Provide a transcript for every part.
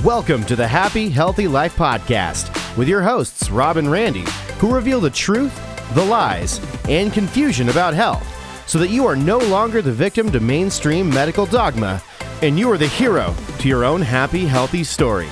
Welcome to the Happy, Healthy Life Podcast with your hosts, Rob and Randy, who reveal the truth, the lies, and confusion about health so that you are no longer the victim to mainstream medical dogma and you are the hero to your own happy, healthy story.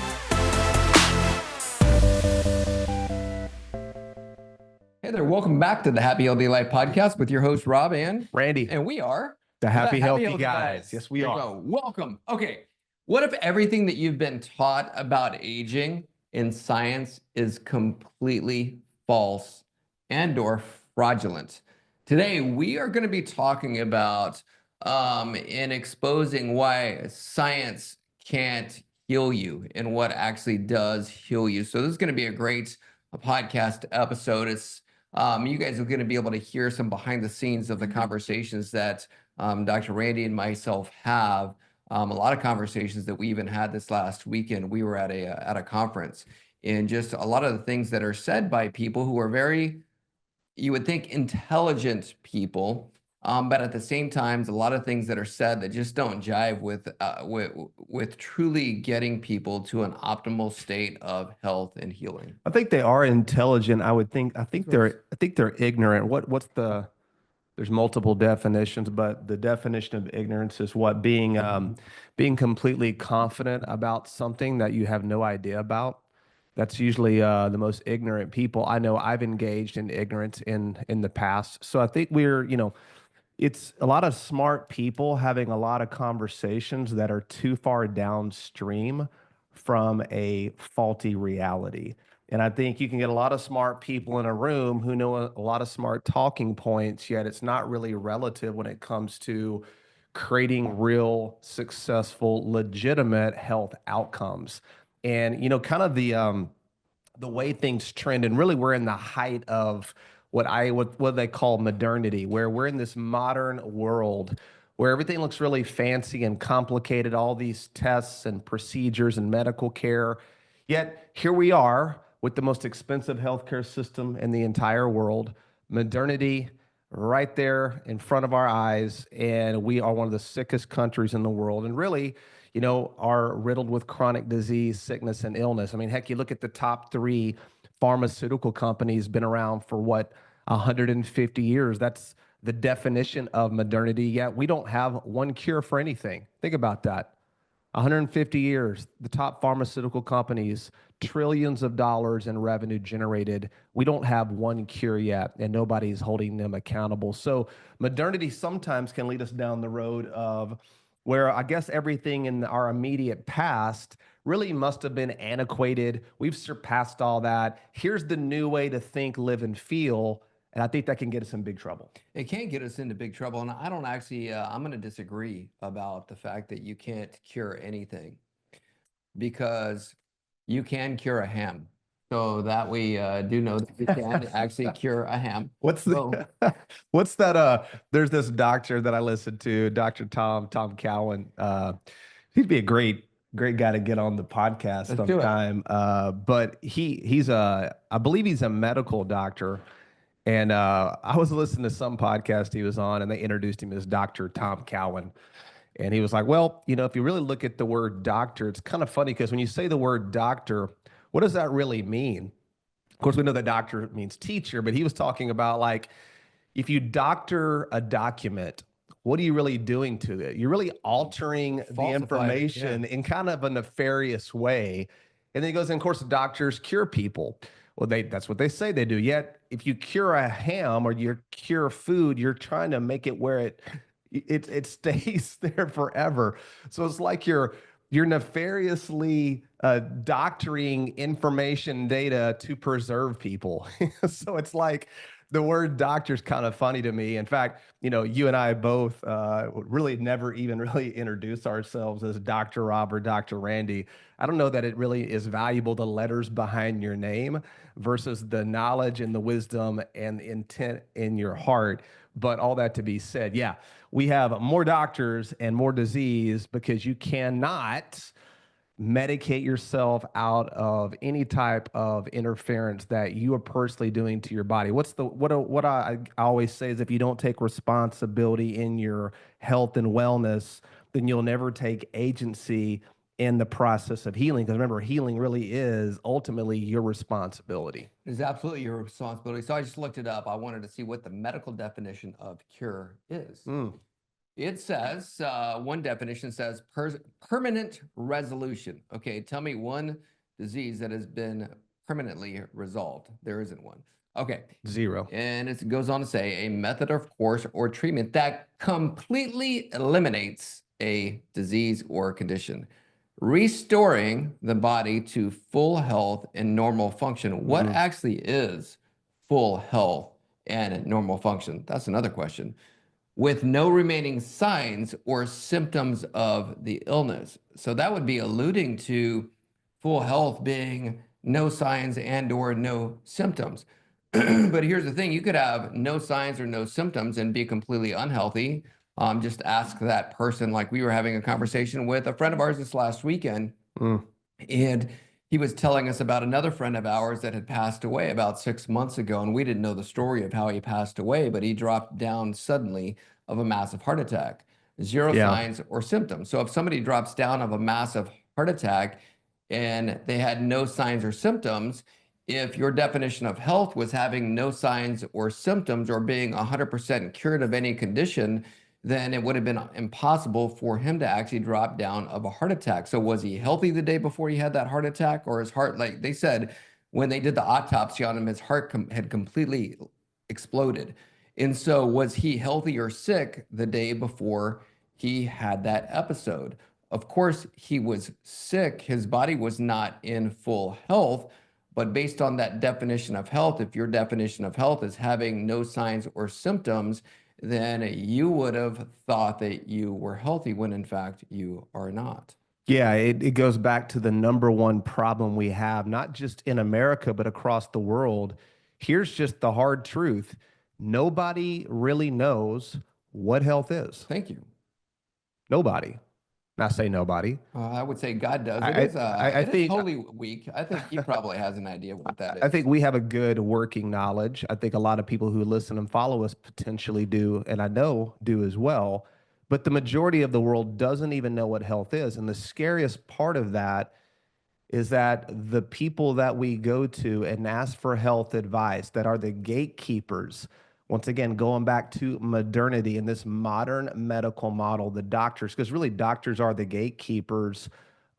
Hey there, welcome back to the Happy Healthy Life Podcast with your host, Rob and Randy. And we are The Happy Healthy Guys. Yes, we There you are. go. Welcome. Okay. What if everything that you've been taught about aging in science is completely false and or fraudulent? Today, we are going to be talking about in exposing why science can't heal you and what actually does heal you. So this is going to be a great podcast episode. It's you guys are going to be able to hear some behind the scenes of the conversations that Dr. Randy and myself have. A lot of conversations that we even had this last weekend. We were at a conference, and just a lot of the things that are said by people who are very, you would think, intelligent people, but at the same time, a lot of things that are said that just don't jive with truly getting people to an optimal state of health and healing. I think they are intelligent. I think they're ignorant. There's multiple definitions, but the definition of ignorance is what being completely confident about something that you have no idea about. That's usually the most ignorant people. I know I've engaged in ignorance in the past. So I think it's a lot of smart people having a lot of conversations that are too far downstream from a faulty reality. And I think you can get a lot of smart people in a room who know a lot of smart talking points, yet it's not really relative when it comes to creating real, successful, legitimate health outcomes. And, kind of the way things trend, and really we're in the height of what they call modernity, where we're in this modern world where everything looks really fancy and complicated, all these tests and procedures and medical care. Yet here we are with the most expensive healthcare system in the entire world, modernity right there in front of our eyes, and we are one of the sickest countries in the world, and really, are riddled with chronic disease, sickness, and illness. I mean, heck, you look at the top three pharmaceutical companies, been around for 150 years. That's the definition of modernity, yet we don't have one cure for anything. Think about that. 150 years, the top pharmaceutical companies, trillions of dollars in revenue generated. We don't have one cure yet, and nobody's holding them accountable. So modernity sometimes can lead us down the road of where I guess everything in our immediate past really must have been antiquated. We've surpassed all that. Here's the new way to think, live, and feel. And I think that can get us in big trouble. It can get us into big trouble. And I don't actually, I'm going to disagree about the fact that you can't cure anything, because you can cure a ham. So that we do know that you can actually cure a ham. What's that? There's this doctor that I listened to, Dr. Tom Cowan. He'd be a great guy to get on the podcast sometime. But I believe he's a medical doctor. And I was listening to some podcast he was on, and they introduced him as Dr. Tom Cowan. And he was like, well, if you really look at the word doctor, it's kind of funny because when you say the word doctor, what does that really mean? Of course, we know that doctor means teacher, but he was talking about if you doctor a document, what are you really doing to it? You're really altering the information in kind of a nefarious way. And then he goes, and of course, doctors cure people. Well, that's what they say they do. Yet, if you cure a ham or you cure food, you're trying to make it where it stays there forever. So it's like you're nefariously doctoring information data to preserve people. So it's like the word doctor is kind of funny to me. In fact, you and I both really never even really introduce ourselves as Dr. Rob or Dr. Randy. I don't know that it really is valuable, the letters behind your name versus the knowledge and the wisdom and the intent in your heart. But all that to be said, yeah, we have more doctors and more disease because you cannot medicate yourself out of any type of interference that you are personally doing to your body. What I always say is, if you don't take responsibility in your health and wellness, then you'll never take agency in the process of healing. Because remember, healing really is ultimately your responsibility. It is absolutely your responsibility. So I just looked it up. I wanted to see what the medical definition of cure is. It says, one definition says permanent resolution. Okay, tell me one disease that has been permanently resolved. There isn't one. Okay. Zero. And it goes on to say a method of course or treatment that completely eliminates a disease or condition, restoring the body to full health and normal function. What actually is full health and normal function? That's another question. With no remaining signs or symptoms of the illness. So that would be alluding to full health being no signs and or no symptoms. But here's the thing, you could have no signs or no symptoms and be completely unhealthy. Just ask that person, like we were having a conversation with a friend of ours this last weekend, and he was telling us about another friend of ours that had passed away about 6 months ago, and we didn't know the story of how he passed away, but he dropped down suddenly of a massive heart attack, zero signs or symptoms. So if somebody drops down of a massive heart attack and they had no signs or symptoms, if your definition of health was having no signs or symptoms or being 100% cured of any condition, then it would have been impossible for him to actually drop down of a heart attack. So was he healthy the day before he had that heart attack, or his heart, like they said, when they did the autopsy on him, his heart had completely exploded. And so was he healthy or sick the day before he had that episode? Of course, he was sick. His body was not in full health. But based on that definition of health, if your definition of health is having no signs or symptoms, then you would have thought that you were healthy when in fact you are not. Yeah, it goes back to the number one problem we have, not just in America, but across the world. Here's just the hard truth. Nobody really knows what health is. Thank you. Nobody. I say nobody. I would say God does. I It is think Holy Week. I think he probably has an idea what that is. I think we have a good working knowledge. I think a lot of people who listen and follow us potentially do, and I know do as well. But the majority of the world doesn't even know what health is. And the scariest part of that is that the people that we go to and ask for health advice, that are the gatekeepers, once again, going back to modernity and this modern medical model, the doctors, because really doctors are the gatekeepers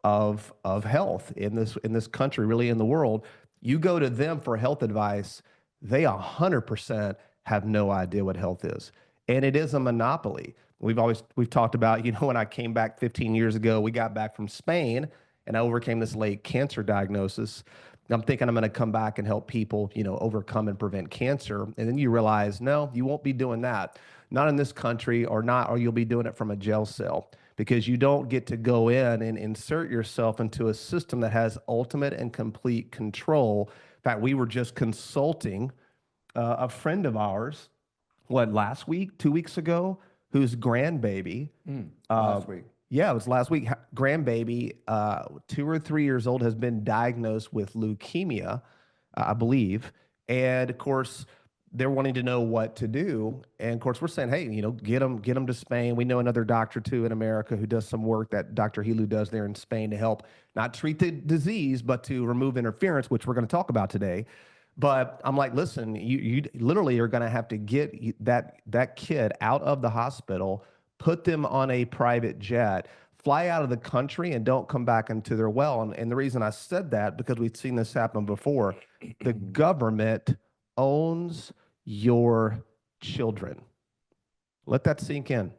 of health in this country, really in the world. You go to them for health advice, they 100% have no idea what health is. And it is a monopoly. We've talked about, when I came back 15 years ago, we got back from Spain and I overcame this late cancer diagnosis. I'm thinking I'm going to come back and help people, overcome and prevent cancer. And then you realize, no, you won't be doing that. Not in this country, or you'll be doing it from a jail cell, because you don't get to go in and insert yourself into a system that has ultimate and complete control. In fact, we were just consulting a friend of ours, last week, 2 weeks ago, whose grandbaby, last week. Yeah, it was last week. Grandbaby, 2 or 3 years old, has been diagnosed with leukemia, I believe. And of course, they're wanting to know what to do. And of course, we're saying, hey, get them to Spain. We know another doctor too in America who does some work that Dr. Helu does there in Spain to help not treat the disease, but to remove interference, which we're going to talk about today. But I'm like, listen, you literally are going to have to get that kid out of the hospital, put them on a private jet, fly out of the country, and don't come back into their well. And the reason I said that, because we've seen this happen before. The government owns your children. Let that sink in.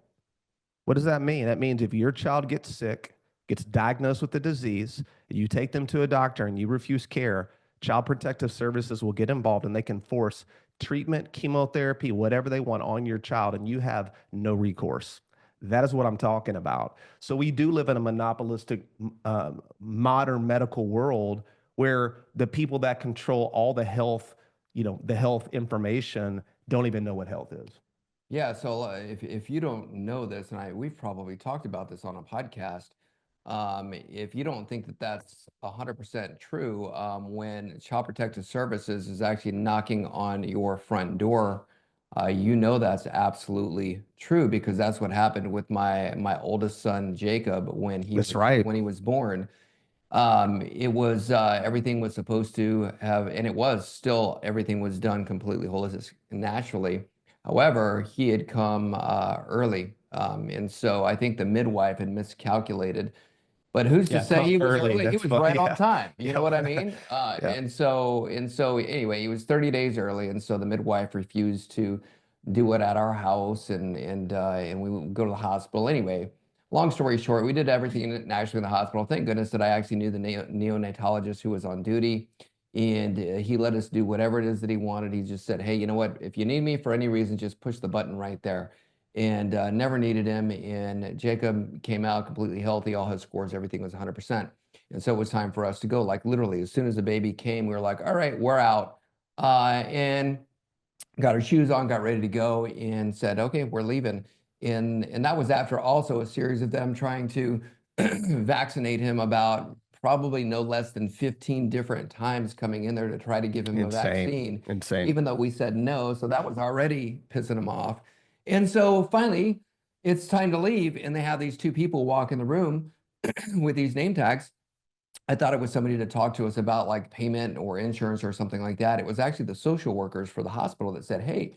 What does that mean? That means if your child gets sick, gets diagnosed with a disease, you take them to a doctor and you refuse care, Child Protective Services will get involved and they can force treatment, chemotherapy, whatever they want on your child, and you have no recourse. That is what I'm talking about. So we do live in a monopolistic modern medical world where the people that control all the health, the health information, don't even know what health is. Yeah, so if you don't know this, and we've probably talked about this on a podcast, if you don't think that that's 100% true, when Child Protective Services is actually knocking on your front door, You know that's absolutely true because that's what happened with my oldest son Jacob That's right. when he was born. It was everything was supposed to have, and it was still everything was done completely holistic naturally. However, he had come early, and so I think the midwife had miscalculated. But who's to Yeah, say come he was early. early? He That's was fun. right on Yeah. time. You know Yeah. what I mean? Yeah. And so anyway, he was 30 days early, and so the midwife refused to do it at our house, and we would go to the hospital anyway. Long story short, we did everything naturally in the hospital. Thank goodness that I actually knew the neonatologist who was on duty, and he let us do whatever it is that he wanted. He just said, "Hey, you know what? If you need me for any reason, just push the button right there." And never needed him. And Jacob came out completely healthy. All his scores, everything was 100%. And so it was time for us to go. Like literally, as soon as the baby came, we were like, "All right, we're out." And got our shoes on, got ready to go, and said, "Okay, we're leaving." And that was after also a series of them trying to vaccinate him about probably no less than 15 different times coming in there to try to give him a Insane. vaccine, Insane. even though we said no. So that was already pissing him off. And so finally, it's time to leave, and they have these two people walk in the room with these name tags. I thought it was somebody to talk to us about like payment or insurance or something like that. It was actually the social workers for the hospital that said, "Hey,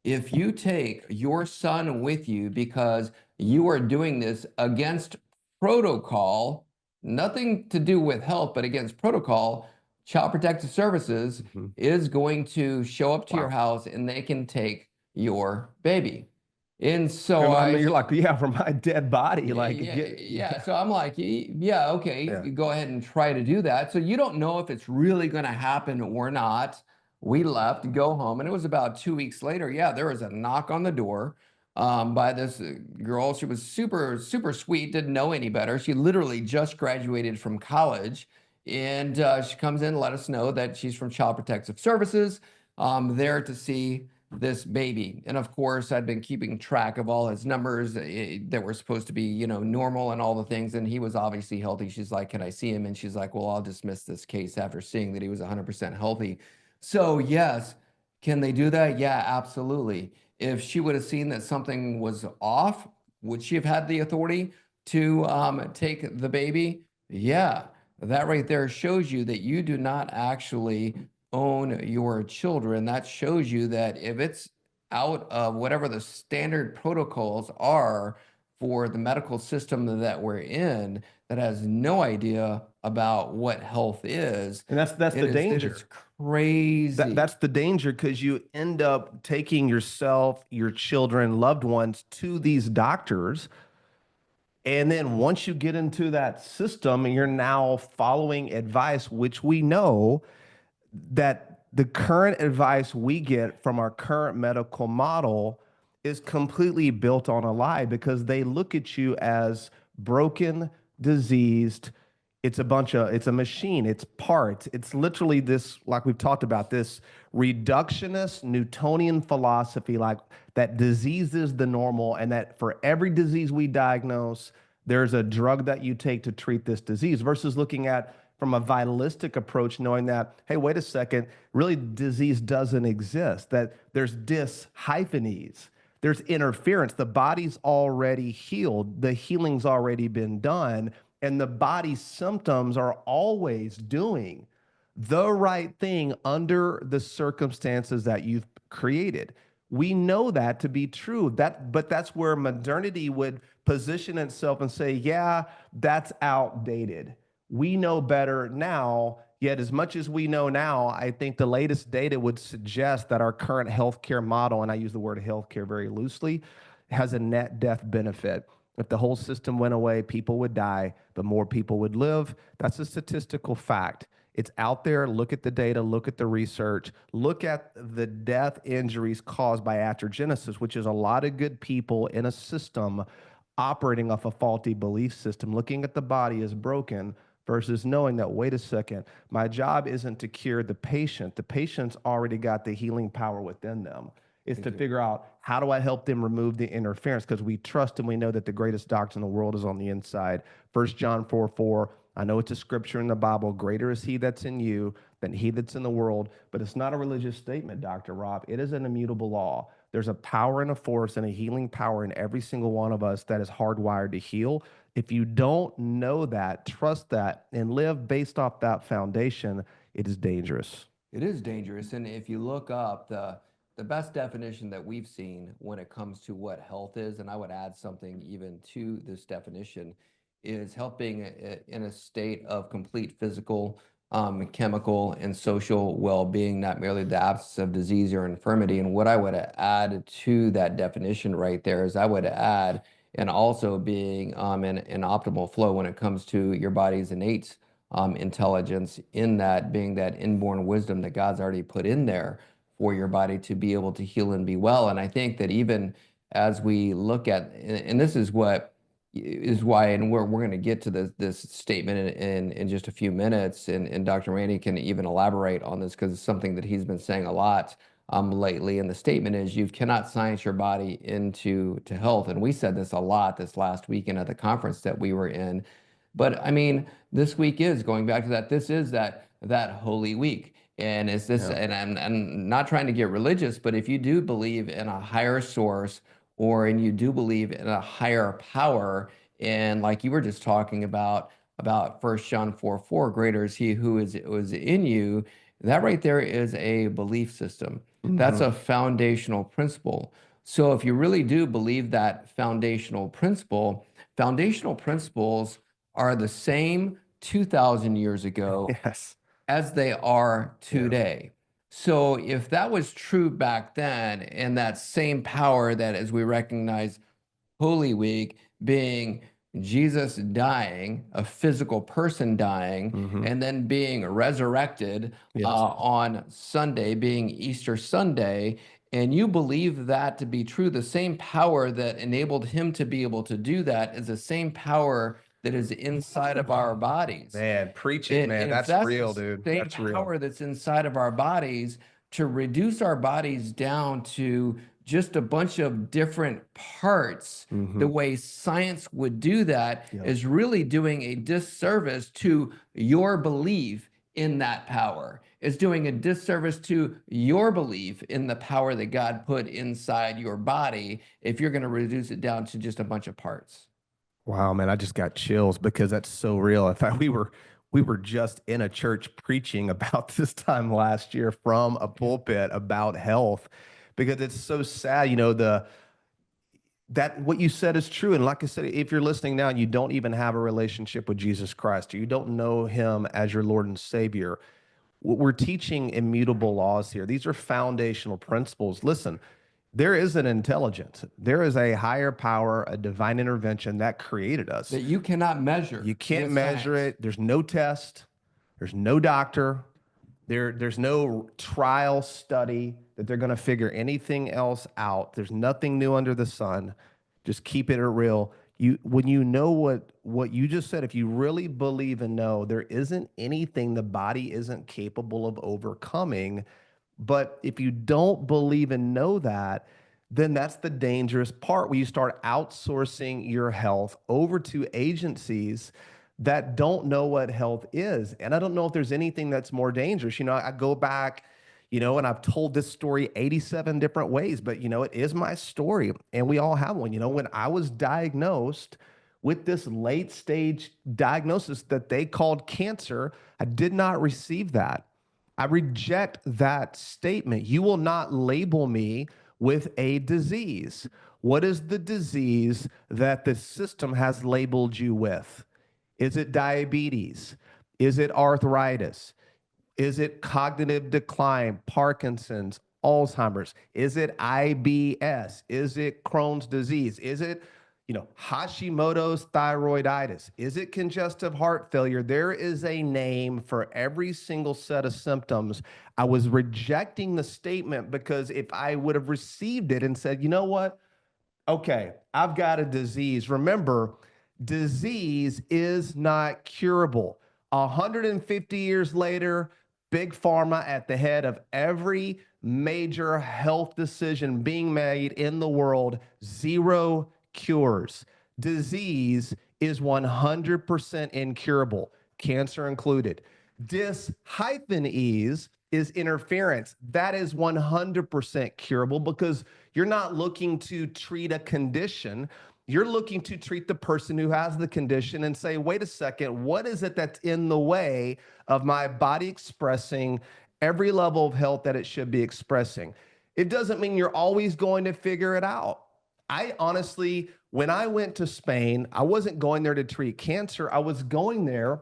if you take your son with you because you are doing this against protocol, nothing to do with health, but against protocol, Child Protective Services Mhm. is going to show up to your Wow. house and they can take your baby." And so And I mean, I you're like, yeah, for my dead body, like, yeah, yeah. yeah, So I'm like, yeah, okay, yeah. you go ahead and try to do that. So you don't know if it's really going to happen or not. We left, go home, and it was about 2 weeks later. Yeah, there was a knock on the door by this girl. She was super, super sweet, didn't know any better. She literally just graduated from college. And she comes in and let us know that she's from Child Protective Services, there to see this baby. And of course, I'd been keeping track of all his numbers that were supposed to be, normal and all the things. And he was obviously healthy. She's like, "Can I see him?" And she's like, "Well, I'll dismiss this case after seeing that he was 100% healthy." So, yes, can they do that? Yeah, absolutely. If she would have seen that something was off, would she have had the authority to take the baby? Yeah, that right there shows you that you do not actually own your children. That shows you that if it's out of whatever the standard protocols are for the medical system that we're in, that has no idea about what health is, And that's the it is danger. crazy. That's the danger because you end up taking yourself, your children, loved ones to these doctors. And then once you get into that system, you're now following advice, which we know that the current advice we get from our current medical model is completely built on a lie because they look at you as broken, diseased. It's a machine, it's parts. It's literally this, like we've talked about, this reductionist Newtonian philosophy, like that disease is the normal, and that for every disease we diagnose, there's a drug that you take to treat this disease versus looking at from a vitalistic approach, knowing that, hey, wait a second, really disease doesn't exist, that there's dyshyphenies, there's interference. The body's already healed, the healing's already been done, and the body's symptoms are always doing the right thing under the circumstances that you've created. We know that to be true. But that's where modernity would position itself and say, yeah, that's outdated. We know better now. Yet, as much as we know now, I think the latest data would suggest that our current healthcare model, and I use the word healthcare very loosely, has a net death benefit. If the whole system went away, people would die, but more people would live. That's a statistical fact. It's out there. Look at the data, look at the research, look at the death injuries caused by atherogenesis, which is a lot of good people in a system operating off a faulty belief system, looking at the body as broken versus knowing that, wait a second, my job isn't to cure the patient. The patient's already got the healing power within them. It's to figure out how do I help them remove the interference because we trust and we know that the greatest doctor in the world is on the inside. 1 John 4:4. I know it's a scripture in the Bible. Greater is he that's in you than he that's in the world. But it's not a religious statement, Dr. Rob. It is an immutable law. There's a power and a force and a healing power in every single one of us that is hardwired to heal. If you don't know that, trust that, and live based off that foundation, it is dangerous. It is dangerous. And if you look up the best definition that we've seen when it comes to what health is, and I would add something even to this definition, is health being in a state of complete physical, chemical, and social well-being, not merely the absence of disease or infirmity. And what I would add to that definition right there is I would add, and also being in optimal flow when it comes to your body's innate intelligence, in that being that inborn wisdom that God's already put in there for your body to be able to heal and be well. And I think that even as we look at, and this is what is why, and we're going to get to this statement in just a few minutes, and Dr. Randy can even elaborate on this because it's something that he's been saying a lot lately. And the statement is, you cannot science your body into health. And we said this a lot this last weekend at the conference that we were in. But I mean, this week is going back to that. This is that Holy Week. And is this, and I'm not trying to get religious, but if you do believe in a higher source, and you do believe in a higher power, and like you were just talking about 1 John 4:4, greater is he who was in you, that right there is a belief system. That's a foundational principle. So if you really do believe that foundational principles are the same 2,000 years ago Yes. as they are today. So if that was true back then, and that same power that, as we recognize Holy Week being Jesus dying, a physical person dying, and then being resurrected on Sunday, being Easter Sunday, and you believe that to be true, the same power that enabled him to be able to do that is the same power that is inside of our bodies. Man, preach it, man. And if That's real, dude. the same That's real. power that's inside of our bodies, to reduce our bodies down to just a bunch of different parts, the way science would do that is really doing a disservice to your belief in that power. It's doing a disservice to your belief in the power that God put inside your body if you're going to reduce it down to just a bunch of parts. Wow, man, I just got chills because that's so real. In fact, we were just in a church preaching about this time last year from a pulpit about health, because it's so sad, that what you said is true. And like I said, if you're listening now and you don't even have a relationship with Jesus Christ, or you don't know him as your Lord and Savior, we're teaching immutable laws here. These are foundational principles. Listen, there is an intelligence. There is a higher power, a divine intervention that created us. That you cannot measure. You can't measure it. There's no test. There's no doctor. There's no trial study that they're going to figure anything else out. There's nothing new under the sun. Just keep it real. When you know what you just said, if you really believe and know, there isn't anything the body isn't capable of overcoming. But if you don't believe and know that, then that's the dangerous part, where you start outsourcing your health over to agencies that don't know what health is. And I don't know if there's anything that's more dangerous. I go back, and I've told this story 87 different ways, but it is my story, and we all have one. When I was diagnosed with this late stage diagnosis that they called cancer, I did not receive that. I reject that statement. You will not label me with a disease. What is the disease that the system has labeled you with? Is it diabetes? Is it arthritis? Is it cognitive decline, Parkinson's, Alzheimer's? Is it IBS? Is it Crohn's disease? Is it Hashimoto's thyroiditis? Is it congestive heart failure? There is a name for every single set of symptoms. I was rejecting the statement because if I would have received it and said, you know what? Okay, I've got a disease. Remember, disease is not curable. 150 years later, Big Pharma at the head of every major health decision being made in the world, zero cures. Disease is 100% incurable, cancer included. Dis-ease is interference. That is 100% curable because you're not looking to treat a condition. You're looking to treat the person who has the condition and say, wait a second, what is it that's in the way of my body expressing every level of health that it should be expressing? It doesn't mean you're always going to figure it out. I honestly, when I went to Spain, I wasn't going there to treat cancer. I was going there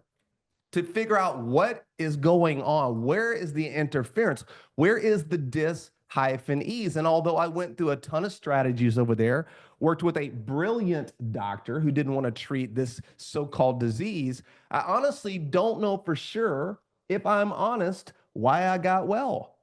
to figure out what is going on. Where is the interference? Where is the dis-ease? And although I went through a ton of strategies over there, worked with a brilliant doctor who didn't want to treat this so-called disease, I honestly don't know for sure, if I'm honest, why I got well.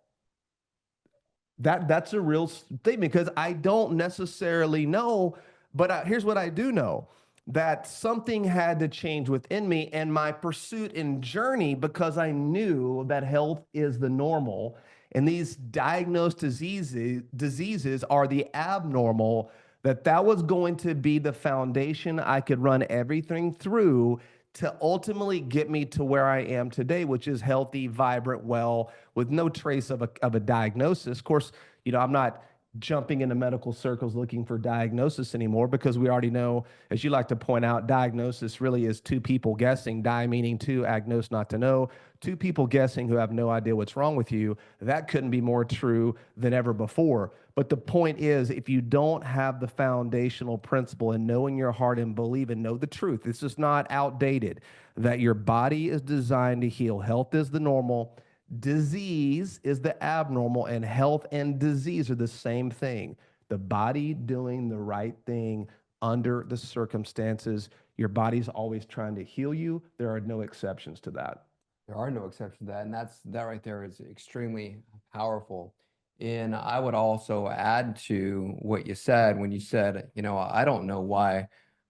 That's a real statement because I don't necessarily know, but here's what I do know, that something had to change within me and my pursuit and journey, because I knew that health is the normal and these diagnosed diseases are the abnormal, that was going to be the foundation I could run everything through to ultimately get me to where I am today, which is healthy, vibrant, well, with no trace of a diagnosis. Of course, I'm not jumping into medical circles looking for diagnosis anymore, because we already know, as you like to point out, diagnosis really is two people guessing, die meaning two, agnose not to know, two people guessing who have no idea what's wrong with you. That couldn't be more true than ever before. But the point is, if you don't have the foundational principle and know in your heart and believe and know the truth, this is not outdated, that your body is designed to heal. Health is the normal, disease is the abnormal, and health and disease are the same thing. The body doing the right thing under the circumstances. Your body's always trying to heal you. There are no exceptions to that. There are no exceptions to that. And that right there is extremely powerful. And I would also add to what you said when you said, I don't know why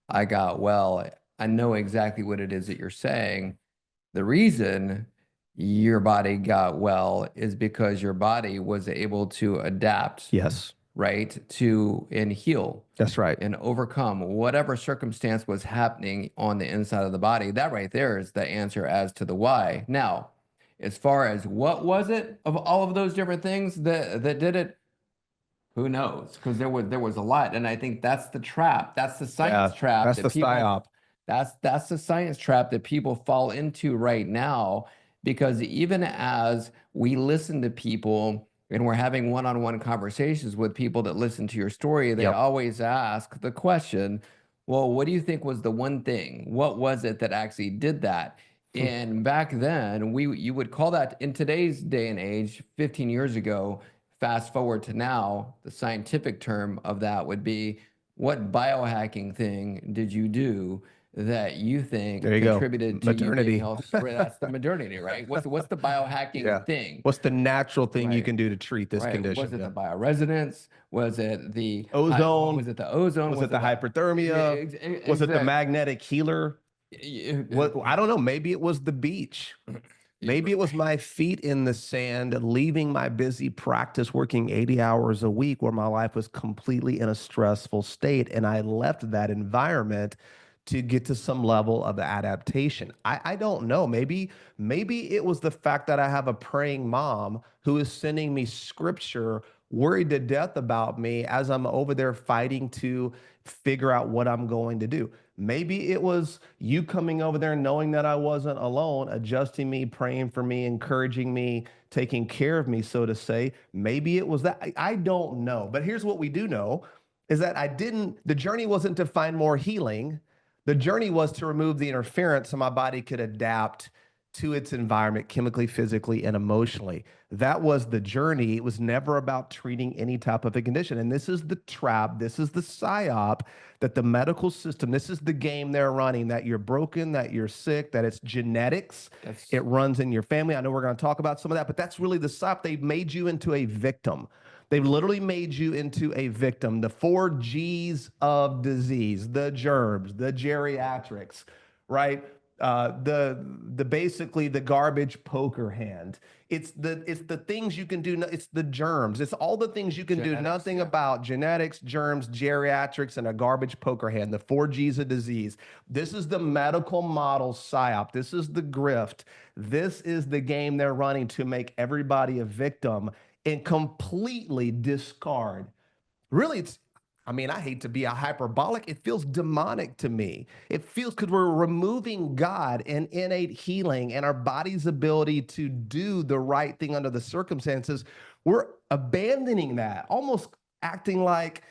I got well. I know exactly what it is that you're saying. The reason your body got well is because your body was able to adapt. Yes. Right? And heal. That's right. And overcome whatever circumstance was happening on the inside of the body. That right there is the answer as to the why. Now, as far as what was it of all of those different things that did it, who knows? Because there was a lot. And I think that's the trap. That's the science trap. That's the psyop. That's the science trap that people fall into right now, because even as we listen to people and we're having one-on-one conversations with people that listen to your story, they always ask the question, well, what do you think was the one thing? What was it that actually did that? And back then, you would call that, in today's day and age, 15 years ago, fast forward to now, the scientific term of that would be, what biohacking thing did you do that you think contributed to modernity. You being healthy? That's the modernity, right? What's the biohacking thing? What's the natural thing you can do to treat this condition? Was it the bioresonance? Was it the ozone? Was it the ozone? Was it the hyperthermia? Was it the magnetic healer? I don't know. Maybe it was the beach. Maybe it was my feet in the sand, leaving my busy practice, working 80 hours a week, where my life was completely in a stressful state. And I left that environment to get to some level of adaptation. I don't know. Maybe it was the fact that I have a praying mom who is sending me scripture, worried to death about me as I'm over there fighting to figure out what I'm going to do. Maybe it was you coming over there knowing that I wasn't alone, adjusting me, praying for me, encouraging me, taking care of me, so to say. Maybe it was that. I don't know. But here's what we do know, is that the journey wasn't to find more healing. The journey was to remove the interference so my body could adapt to its environment chemically, physically, and emotionally. That was the journey. It was never about treating any type of a condition. And this is the trap. This is the psyop that the medical system, this is the game they're running, that you're broken, that you're sick, that it's genetics. It runs in your family. I know we're going to talk about some of that, but that's really the psyop. They've made you into a victim. They've literally made you into a victim. The 4 G's of disease, the germs, the geriatrics, right? the basically the garbage poker hand. It's the things you can do. It's the germs. It's all the things you can do Genetics, nothing yeah. about: genetics, germs, geriatrics, and a garbage poker hand. The 4Gs of disease. This is the medical model psyop. This is the grift. This is the game they're running to make everybody a victim and completely discard. Really, I mean, I hate to be a hyperbolic. It feels demonic to me. It feels because we're removing God and innate healing and our body's ability to do the right thing under the circumstances. We're abandoning that, almost acting like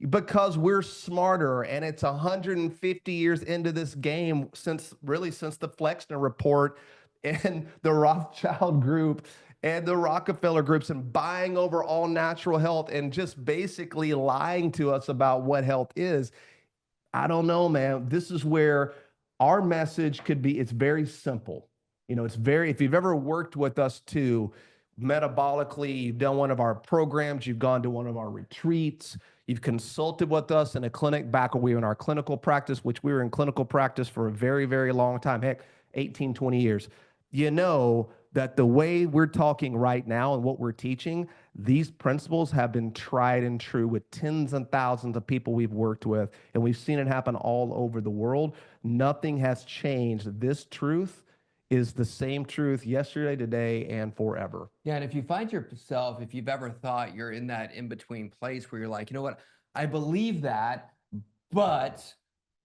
because we're smarter and it's 150 years into this game since the Flexner report and the Rothschild group and the Rockefeller groups and buying over all natural health and just basically lying to us about what health is. I don't know, man. This is where our message could be. It's very simple. If you've ever worked with us too, metabolically, you've done one of our programs, you've gone to one of our retreats, you've consulted with us in a clinic back when we were in our clinical practice, which we were in clinical practice for a very, very long time, heck, 18, 20 years. You know that the way we're talking right now and what we're teaching, these principles have been tried and true with tens and thousands of people we've worked with, and we've seen it happen all over the world. Nothing has changed. This truth is the same truth yesterday, today, and forever. Yeah, and if you find yourself, if you've ever thought you're in that in-between place where you're like, you know what, I believe that, but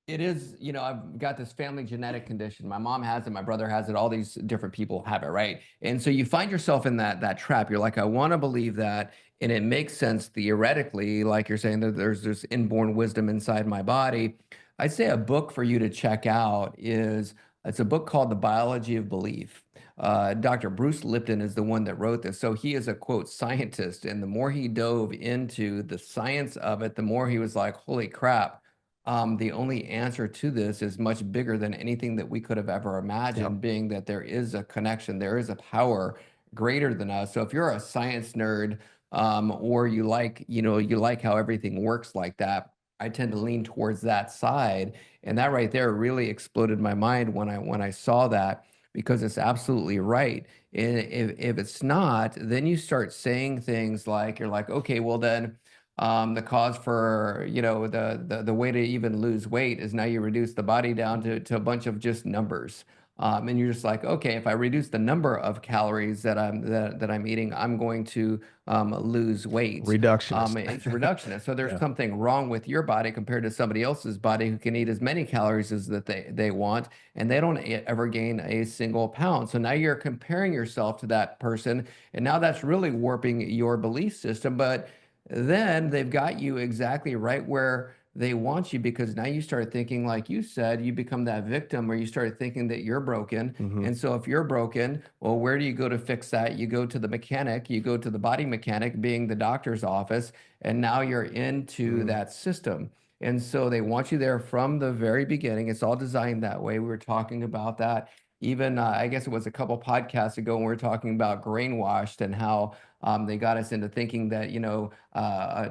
it is, I've got this family genetic condition. My mom has it, my brother has it, all these different people have it, right? And so you find yourself in that trap. You're like, I want to believe that, and it makes sense theoretically, like you're saying that there's this inborn wisdom inside my body. I'd say a book for you to check out it's a book called The Biology of Belief. Dr. Bruce Lipton is the one that wrote this. So he is a quote scientist, and the more he dove into the science of it, the more he was like, holy crap. The only answer to this is much bigger than anything that we could have ever imagined, being that there is a connection, there is a power greater than us. So if you're a science nerd, or you like how everything works like that, I tend to lean towards that side. And that right there really exploded my mind when I saw that, because it's absolutely right. And if it's not, then you start saying things like, you're like, okay, well then, the cause for, the way to even lose weight is now you reduce the body down to a bunch of just numbers. And you're just like, okay, if I reduce the number of calories that I'm eating, I'm going to lose weight. Reductionist. It's reductionist. So there's Yeah. something wrong with your body compared to somebody else's body who can eat as many calories as that they want, and they don't ever gain a single pound. So now you're comparing yourself to that person, and now that's really warping your belief system. But then they've got you exactly right where they want you, because now you start thinking, like you said, you become that victim, or you start thinking that you're broken. And so if you're broken, well, where do you go to fix that? You go to the mechanic, you go to the body mechanic, being the doctor's office, and now you're into that system. And so they want you there from the very beginning. It's all designed that way. We were talking about that even, I guess it was a couple podcasts ago, when we were talking about brainwashed and how they got us into thinking that,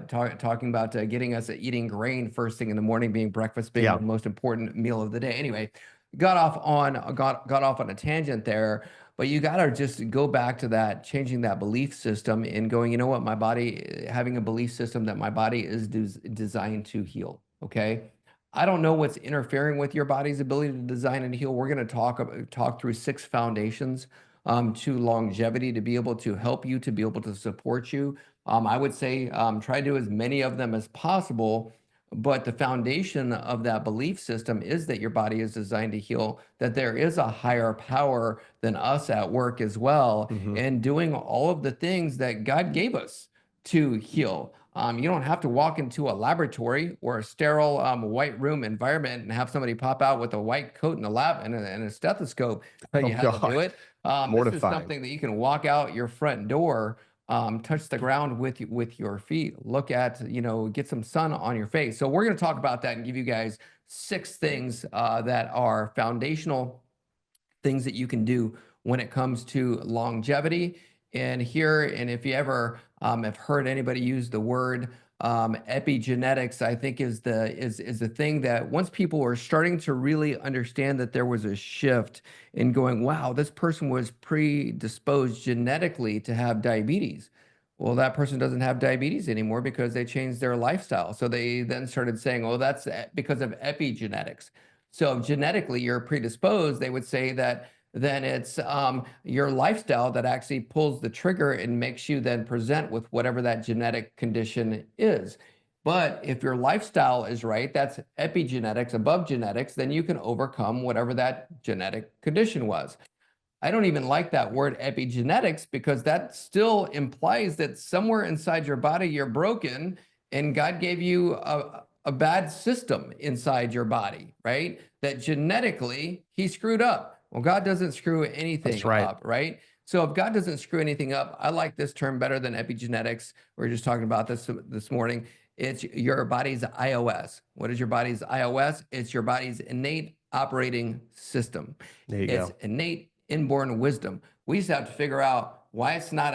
talking about getting us eating grain first thing in the morning, being breakfast being Yeah. the most important meal of the day. Anyway, got off on a tangent there, but you got to just go back to that, changing that belief system and going, you know what, my body, having a belief system that my body is designed to heal. Okay. I don't know what's interfering with your body's ability to design and heal. We're going to talk through 6 foundations to longevity, to be able to help you, to be able to support you. I would say try to do as many of them as possible. But the foundation of that belief system is that your body is designed to heal, that there is a higher power than us at work as well, and doing all of the things that God gave us to heal. You don't have to walk into a laboratory or a sterile white room environment and have somebody pop out with a white coat and a lab and a stethoscope tell you how to do it. This is Mortifying. something that you can walk out your front door, touch the ground with your feet, look at, get some sun on your face. So we're going to talk about that and give you guys 6 things that are foundational things that you can do when it comes to longevity. And if you ever have heard anybody use the word Epigenetics, I think, is the thing that once people are starting to really understand that there was a shift in going, wow, this person was predisposed genetically to have diabetes. Well, that person doesn't have diabetes anymore because they changed their lifestyle. So they then started saying, oh, that's because of epigenetics. So if genetically you're predisposed, they would say that then it's your lifestyle that actually pulls the trigger and makes you then present with whatever that genetic condition is. But if your lifestyle is right, that's epigenetics above genetics, then you can overcome whatever that genetic condition was. I don't even like that word epigenetics because that still implies that somewhere inside your body you're broken and God gave you a bad system inside your body, right? That genetically he screwed up. Well, God doesn't screw That's anything right. up, right? So if God doesn't screw anything up, I like this term better than epigenetics. We were just talking about this morning. It's your body's iOS. What is your body's iOS? It's your body's innate operating system. There you It's go. innate inborn wisdom. We just have to figure out why it's not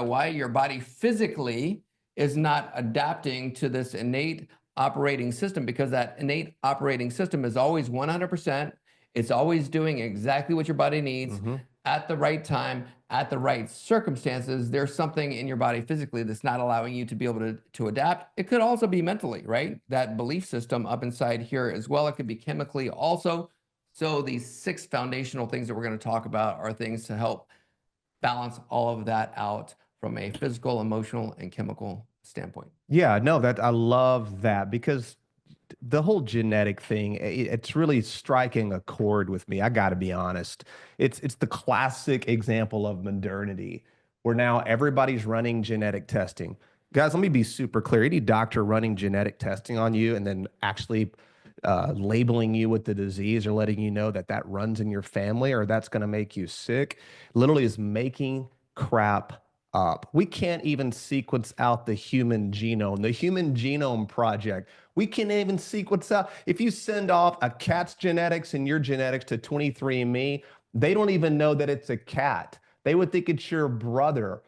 why your body physically is not adapting to this innate operating system, because that innate operating system is always 100%. It's always doing exactly what your body needs at the right time, at the right circumstances. There's something in your body physically that's not allowing you to be able to adapt. It could also be mentally, right? That belief system up inside here as well. It could be chemically also. So these 6 foundational things that we're going to talk about are things to help balance all of that out from a physical, emotional, and chemical standpoint. Yeah, no, that I love that because the whole genetic thing, it's really striking a chord with me. I got to be honest. It's the classic example of modernity where now everybody's running genetic testing. Guys, let me be super clear. Any doctor running genetic testing on you and then actually labeling you with the disease or letting you know that that runs in your family or that's going to make you sick literally is making crap up. We can't even sequence out the human genome. The Human Genome Project, we can't even sequence out. If you send off a cat's genetics and your genetics to 23andMe, they don't even know that it's a cat. They would think it's your brother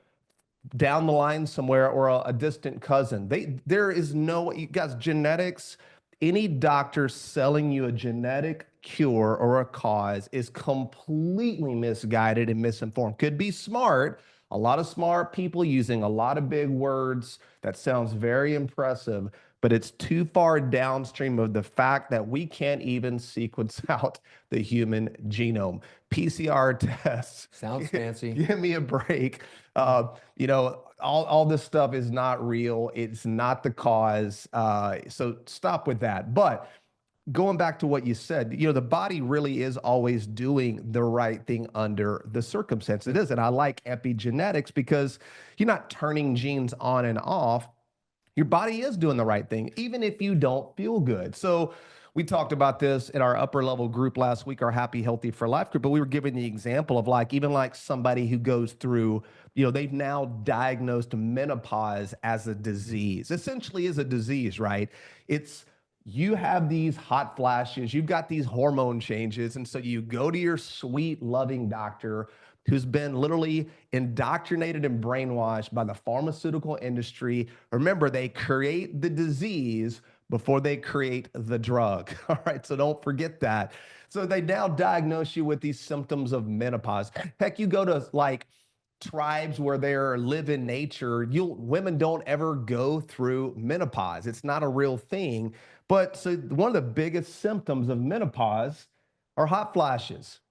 down the line somewhere or a distant cousin. There is no, you guys, genetics, any doctor selling you a genetic cure or a cause is completely misguided and misinformed. Could be smart, a lot of smart people using a lot of big words that sounds very impressive, but it's too far downstream of the fact that we can't even sequence out the human genome. PCR tests. Sounds fancy. Give me a break. All this stuff is not real. It's not the cause. So stop with that. But going back to what you said, the body really is always doing the right thing under the circumstance it is. And I like epigenetics because you're not turning genes on and off. Your body is doing the right thing, even if you don't feel good. So we talked about this in our upper level group last week, our Happy Healthy for Life group, but we were giving the example of even somebody who goes through, they've now diagnosed menopause as a disease. Essentially is a disease, right? It's you have these hot flashes, you've got these hormone changes, and so you go to your sweet, loving doctor who's been literally indoctrinated and brainwashed by the pharmaceutical industry. Remember, they create the disease before they create the drug. All right, so don't forget that. So they now diagnose you with these symptoms of menopause. Heck, you go to tribes where they live in nature, women don't ever go through menopause. It's not a real thing. But so one of the biggest symptoms of menopause are hot flashes.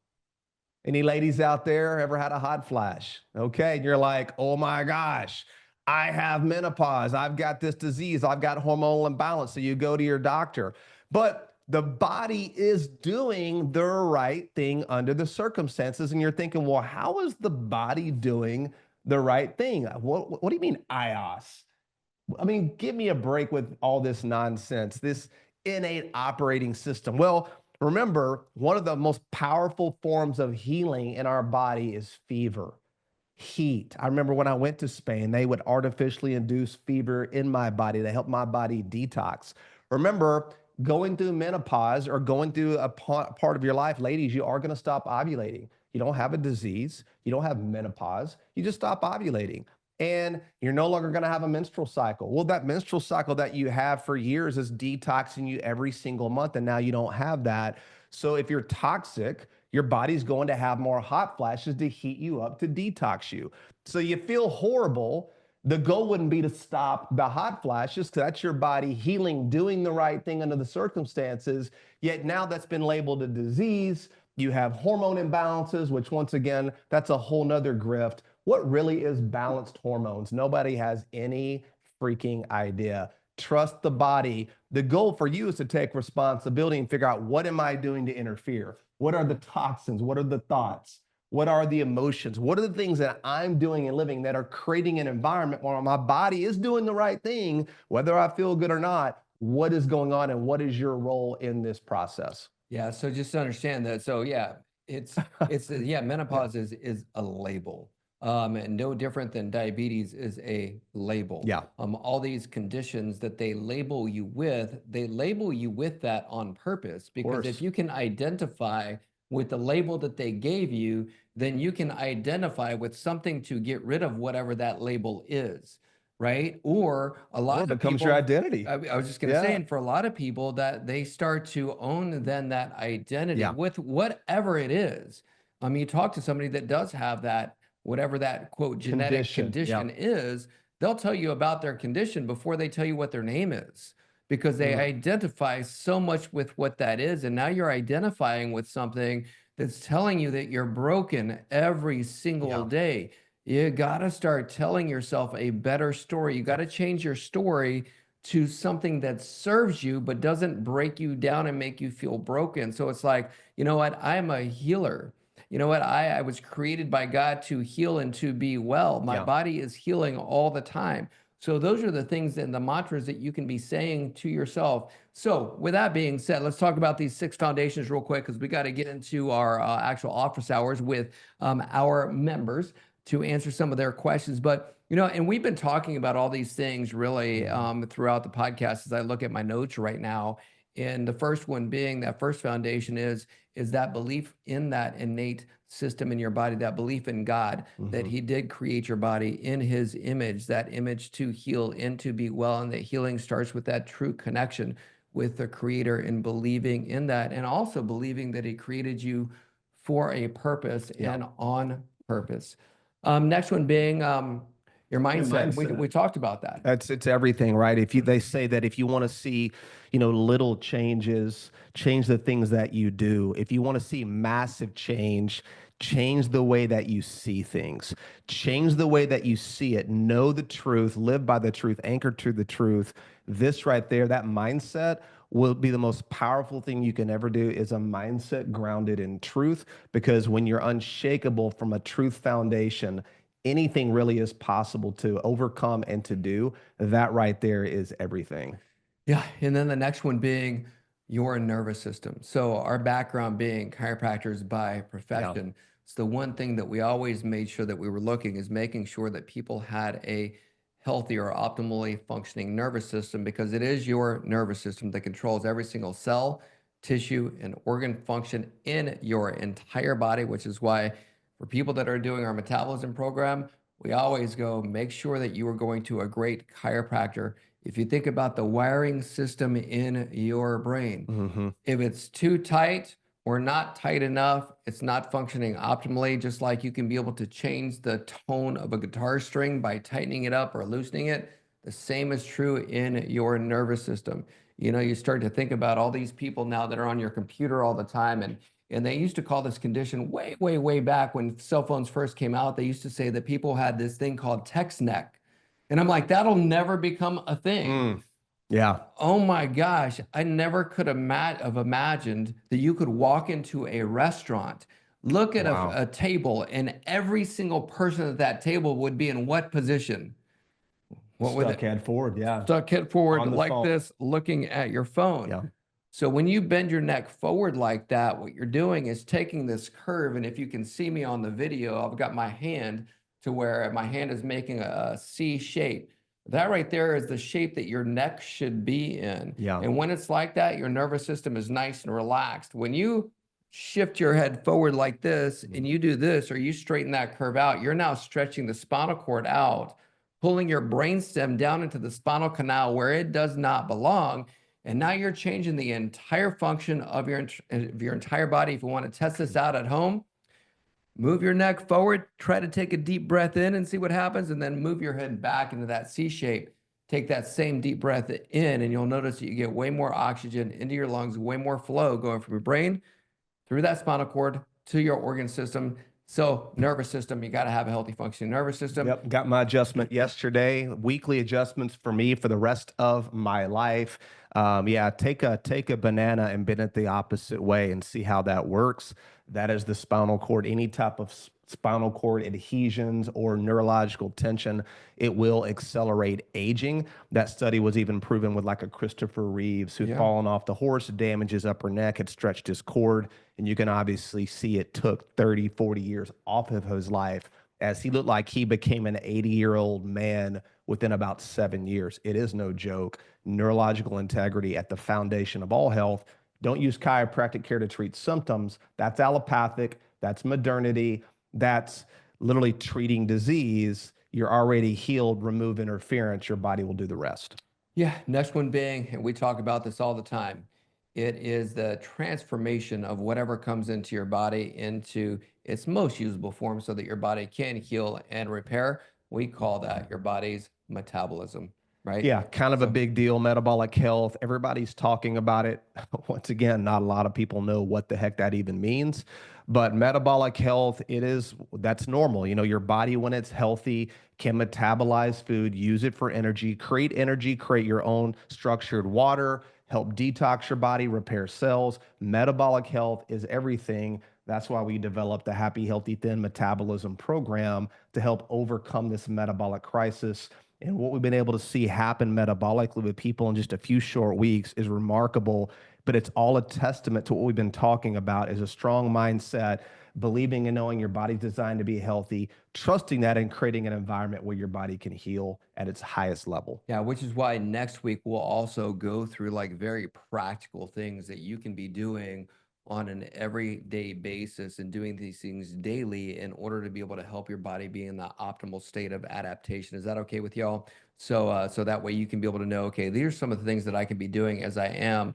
Any ladies out there ever had a hot flash? Okay, and you're like, oh my gosh, I have menopause. I've got this disease. I've got hormonal imbalance. So you go to your doctor. But the body is doing the right thing under the circumstances. And you're thinking, well, how is the body doing the right thing? What do you mean iOS? I mean, give me a break with all this nonsense, this innate operating system. Well, remember, one of the most powerful forms of healing in our body is fever, heat. I remember when I went to Spain, they would artificially induce fever in my body to help my body detox. Remember, going through menopause or going through a part of your life, ladies, you are going to stop ovulating. You don't have a disease. You don't have menopause. You just stop ovulating. and you're no longer going to have a menstrual cycle. Well, that menstrual cycle that you have for years is detoxing you every single month, and now you don't have that. So if you're toxic, your body's going to have more hot flashes to heat you up, to detox you. So you feel horrible. The goal wouldn't be to stop the hot flashes, because that's your body healing, doing the right thing under the circumstances. Yet now that's been labeled a disease. You have hormone imbalances, which once again, that's a whole nother grift. What really is balanced hormones? Nobody has any freaking idea. Trust the body. The goal for you is to take responsibility and figure out, what am I doing to interfere? What are the toxins? What are the thoughts? What are the emotions? What are the things that I'm doing and living that are creating an environment where my body is doing the right thing, whether I feel good or not? What is going on, and what is your role in this process? Yeah. So just to understand that. So yeah, it's menopause is a label. And no different than diabetes is a label. Yeah. All these conditions that they label you with that on purpose, because if you can identify with the label that they gave you, then you can identify with something to get rid of whatever that label is, right? Or a lot of becomes people, your identity. I was just going to say, and for a lot of people, that they start to own then that identity with whatever it is. You talk to somebody that does have that, whatever that quote genetic condition is, they'll tell you about their condition before they tell you what their name is, because they identify so much with what that is. And now you're identifying with something that's telling you that you're broken every single day. You got to start telling yourself a better story. You got to change your story to something that serves you, but doesn't break you down and make you feel broken. So it's like, you know what? I'm a healer. You know what? I was created by God to heal and to be well. My body is healing all the time. So those are the things and the mantras that you can be saying to yourself. So with that being said, let's talk about these 6 foundations real quick, because we got to get into our actual office hours with our members to answer some of their questions. But, and we've been talking about all these things really throughout the podcast as I look at my notes right now. And the first one being, that first foundation is that belief in that innate system in your body, that belief in God, that he did create your body in his image, that image to heal and to be well. And that healing starts with that true connection with the creator, and believing in that, and also believing that he created you for a purpose and on purpose. Next one being your mindset. We talked about that. It's everything, right? They say that if you want to see, little changes, change the things that you do. If you want to see massive change, change the way that you see things. Change the way that you see it. Know the truth, live by the truth, anchor to the truth. This right there, that mindset will be the most powerful thing you can ever do, is a mindset grounded in truth, because when you're unshakable from a truth foundation, anything really is possible to overcome and to do. That right there is everything. Yeah. And then the next one being your nervous system. So our background being chiropractors by profession. It's the one thing that we always made sure that we were looking, is making sure that people had a healthy or optimally functioning nervous system, because it is your nervous system that controls every single cell, tissue, and organ function in your entire body, which is why for people that are doing our metabolism program, we always go, make sure that you are going to a great chiropractor. If you think about the wiring system in your brain, if it's too tight or not tight enough, it's not functioning optimally. Just like you can be able to change the tone of a guitar string by tightening it up or loosening it, the same is true in your nervous system. You start to think about all these people now that are on your computer all the time, and they used to call this condition way, way, way back when cell phones first came out. They used to say that people had this thing called text neck. And I'm like, that'll never become a thing. Yeah. Oh my gosh. I never could have imagined that you could walk into a restaurant, look at a table, and every single person at that table would be in what position? Stuck head forward. Yeah. Stuck head forward like phone. this, looking at your phone. Yeah. So when you bend your neck forward like that, what you're doing is taking this curve. And if you can see me on the video, I've got my hand to where my hand is making a C shape. That right there is the shape that your neck should be in. Yeah. And when it's like that, your nervous system is nice and relaxed. When you shift your head forward like this and you do this, or you straighten that curve out, you're now stretching the spinal cord out pulling your brainstem down into the spinal canal where it does not belong. And now you're changing the entire function of your entire body. If you want to test this out at home, move your neck forward, try to take a deep breath in and see what happens, and then move your head back into that C shape. Take that same deep breath in, and you'll notice that you get way more oxygen into your lungs, way more flow going from your brain through that spinal cord to your organ system. So nervous system, you got to have a healthy functioning nervous system. Yep, got my adjustment yesterday. Weekly adjustments for me for the rest of my life. Yeah, take a banana and bend it the opposite way and see how that works. That is the spinal cord. Any type of spinal cord adhesions or neurological tension, it will accelerate aging. That study was even proven with like a Christopher Reeves who'd fallen off the horse, damaged his upper neck, had stretched his cord, and you can obviously see it took 30, 40 years off of his life as he looked like he became an 80-year-old man within about 7 years. It is no joke. Neurological integrity at the foundation of all health. Don't use chiropractic care to treat symptoms. That's allopathic. That's modernity. That's literally treating disease. You're already healed. Remove interference. Your body will do the rest. Yeah. Next one being, and we talk about this all the time, it is the transformation of whatever comes into your body into its most usable form so that your body can heal and repair. We call that your body's metabolism, right? Yeah, kind of a big deal. Metabolic health. Everybody's talking about it. Once again, not a lot of people know what the heck that even means. But metabolic health, that's normal. You know, your body, when it's healthy, can metabolize food, use it for energy, create your own structured water, help detox your body, repair cells. Metabolic health is everything. That's why we developed the Happy, Healthy, Thin Metabolism program to help overcome this metabolic crisis. And what we've been able to see happen metabolically with people in just a few short weeks is remarkable. But it's all a testament to what we've been talking about is a strong mindset, believing and knowing your body's designed to be healthy, trusting that and creating an environment where your body can heal at its highest level. Yeah, which is why next week we'll also go through like very practical things that you can be doing on an everyday basis and doing these things daily in order to be able to help your body be in the optimal state of adaptation. Is that okay with y'all? So that way you can be able to know, okay, these are some of the things that I can be doing as I am,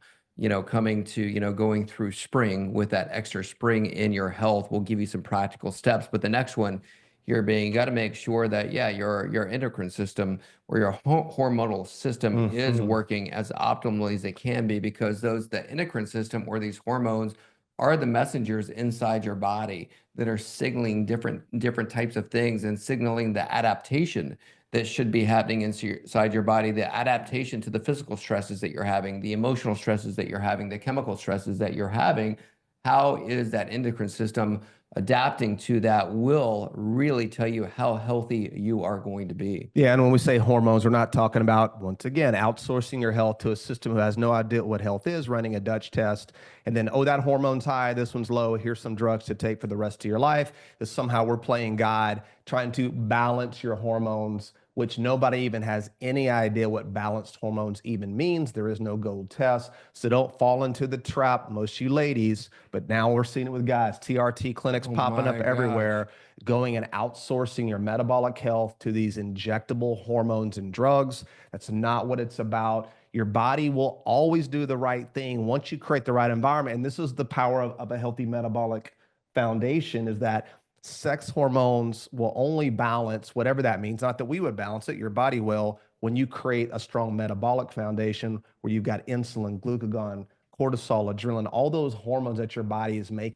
coming to, going through spring with that extra spring in your health. We'll give you some practical steps. But the next one here being, you got to make sure that, yeah, your endocrine system or your hormonal system is working as optimally as it can be, because the endocrine system or these hormones are the messengers inside your body that are signaling different types of things and signaling the adaptation that should be happening inside your body, the adaptation to the physical stresses that you're having, the emotional stresses that you're having, the chemical stresses that you're having. How is that endocrine system adapting to that will really tell you how healthy you are going to be. Yeah, and when we say hormones, we're not talking about, once again, outsourcing your health to a system who has no idea what health is, running a Dutch test, and then, oh, that hormone's high, this one's low, here's some drugs to take for the rest of your life. That somehow we're playing God, trying to balance your hormones, which nobody even has any idea what balanced hormones even means. There is no gold test. So don't fall into the trap, most you ladies, but now we're seeing it with guys, TRT clinics popping up everywhere, going and outsourcing your metabolic health to these injectable hormones and drugs. That's not what it's about. Your body will always do the right thing once you create the right environment. And this is the power of a healthy metabolic foundation, is that sex hormones will only balance, whatever that means. Not that we would balance it, your body will, when you create a strong metabolic foundation where you've got insulin, glucagon, cortisol, adrenaline, all those hormones that your body is making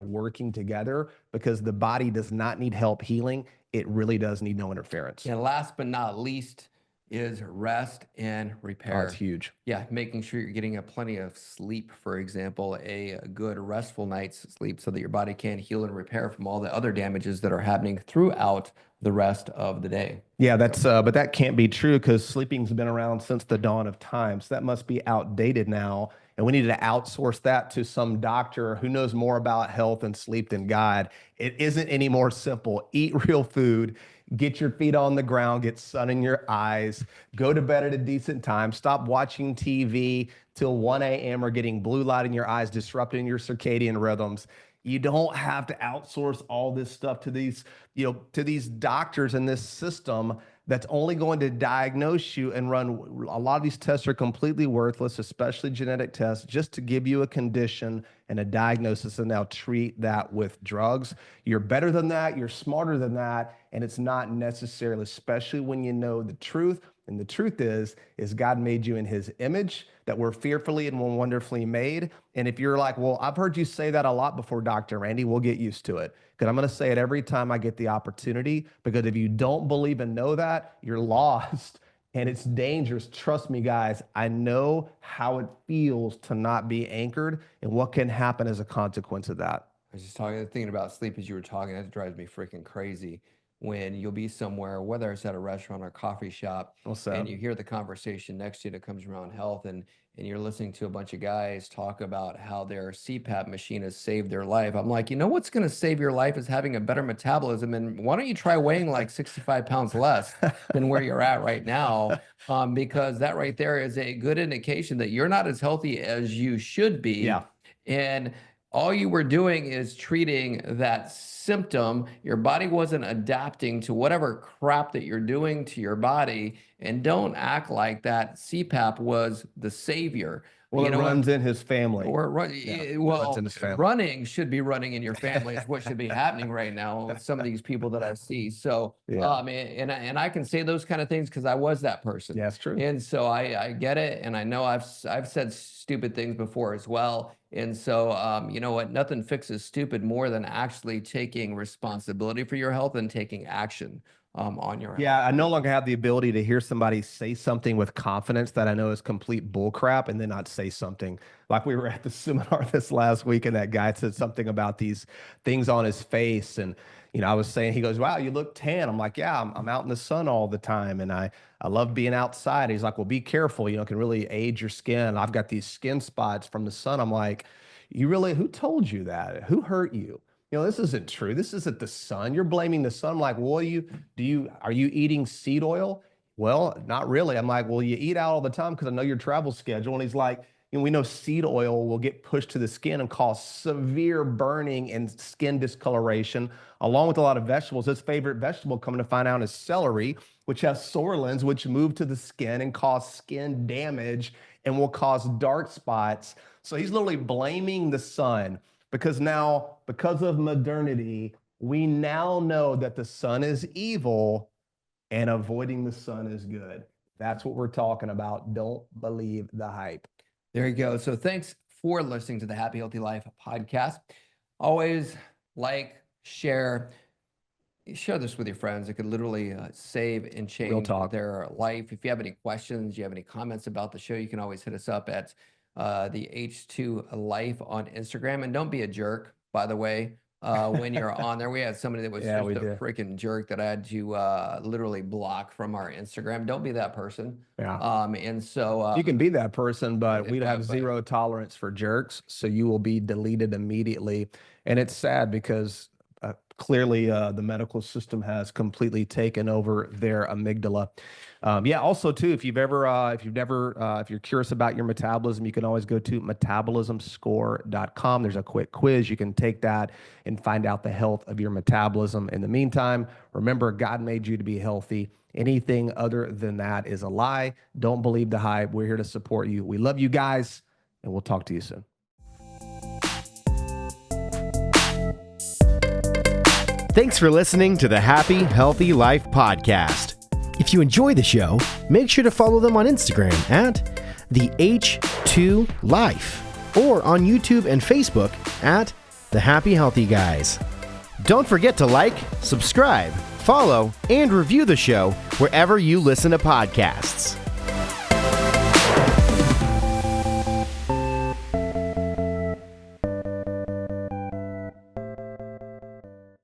working together, because the body does not need help healing. It really does need no interference. And last but not least is rest and repair. Oh, it's huge. Yeah, making sure you're getting plenty of sleep, for example, a good restful night's sleep so that your body can heal and repair from all the other damages that are happening throughout the rest of the day. Yeah, but that can't be true, because sleeping's been around since the dawn of time. So that must be outdated now. And we need to outsource that to some doctor who knows more about health and sleep than God. It isn't any more simple. Eat real food, get your feet on the ground, get sun in your eyes, go to bed at a decent time, stop watching TV till 1 a.m. or getting blue light in your eyes, disrupting your circadian rhythms. You don't have to outsource all this stuff to these, to these doctors in this system that's only going to diagnose you and run. A lot of these tests are completely worthless, especially genetic tests, just to give you a condition and a diagnosis and now treat that with drugs. You're better than that. You're smarter than that. And it's not necessarily, especially when you know the truth. And the truth is God made you in his image, that we're fearfully and wonderfully made. And if you're like, well, I've heard you say that a lot before, Dr. Randy, we'll get used to it. Because I'm going to say it every time I get the opportunity, because if you don't believe and know that, you're lost and it's dangerous. Trust me, guys, I know how it feels to not be anchored and what can happen as a consequence of that. I was just thinking about sleep as you were talking. That drives me freaking crazy when you'll be somewhere, whether it's at a restaurant or coffee shop, and you hear the conversation next to you that comes around health, and you're listening to a bunch of guys talk about how their CPAP machine has saved their life. I'm like, you know what's going to save your life is having a better metabolism, and why don't you try weighing like 65 pounds less than where you're at right now, because that right there is a good indication that you're not as healthy as you should be. Yeah. And all you were doing is treating that symptom. Your body wasn't adapting to whatever crap that you're doing to your body. And don't act like that CPAP was the savior. Well, it runs in his family. Well, runs in his family. Running should be running in your family is what should be happening right now with some of these people that I see. So, and I can say those kind of things because I was that person. Yeah, that's true. And so I get it, and I know I've said stupid things before as well. And so, you know what? Nothing fixes stupid more than actually taking responsibility for your health and taking action on your health. Yeah, I no longer have the ability to hear somebody say something with confidence that I know is complete bullcrap and then not say something. Like we were at the seminar this last week and that guy said something about these things on his face. And, you know, I was saying, he goes, wow, you look tan. I'm like, yeah, I'm out in the sun all the time. And I love being outside. He's like, well, be careful. You know, it can really age your skin. I've got these skin spots from the sun. I'm like, who told you that? Who hurt you? You know, this isn't true. This isn't the sun. You're blaming the sun. I'm like, well, are you eating seed oil? Well, not really. I'm like, well, you eat out all the time because I know your travel schedule. And he's like, you know, we know seed oil will get pushed to the skin and cause severe burning and skin discoloration, along with a lot of vegetables. His favorite vegetable, coming to find out, is celery, which has psoralins, which move to the skin and cause skin damage and will cause dark spots. So he's literally blaming the sun. Because now, because of modernity, we now know that the sun is evil and avoiding the sun is good. That's what we're talking about. Don't believe the hype. There you go. So thanks for listening to the Happy Healthy Life podcast. Always share this with your friends. It could literally save and change their life. If you have any questions, you have any comments about the show, you can always hit us up at the H2 Life on Instagram. And don't be a jerk, by the way, when you're on there. We had somebody that was just a freaking jerk that I had to literally block from our Instagram. Don't be that person. Yeah. And so you can be that person, but we have zero tolerance for jerks. So you will be deleted immediately. And it's sad because clearly the medical system has completely taken over their amygdala. Also too, if you're curious about your metabolism, you can always go to metabolismscore.com. There's a quick quiz. You can take that and find out the health of your metabolism. In the meantime, remember, God made you to be healthy. Anything other than that is a lie. Don't believe the hype. We're here to support you. We love you guys, and we'll talk to you soon. Thanks for listening to the Happy Healthy Life podcast. If you enjoy the show, make sure to follow them on Instagram at the H2 Life or on YouTube and Facebook at the Happy Healthy Guys. Don't forget to like, subscribe, follow, and review the show wherever you listen to podcasts.